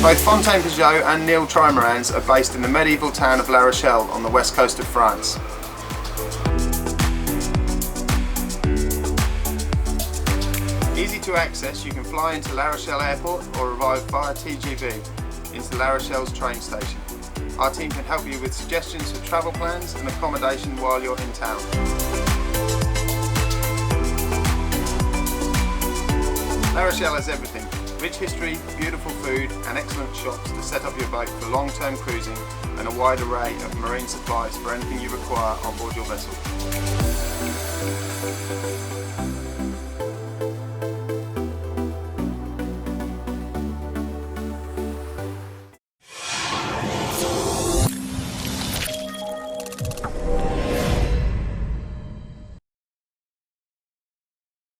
Both Fountaine Pajot and Nil trimarans are based in the medieval town of La Rochelle on the west coast of France. Easy to access, you can fly into La Rochelle Airport or arrive via TGV into La Rochelle's train station. Our team can help you with suggestions for travel plans and accommodation while you're in town. La Rochelle has everything. Rich history, beautiful food and excellent shops to set up your boat for long-term cruising and a wide array of marine supplies for anything you require on board your vessel.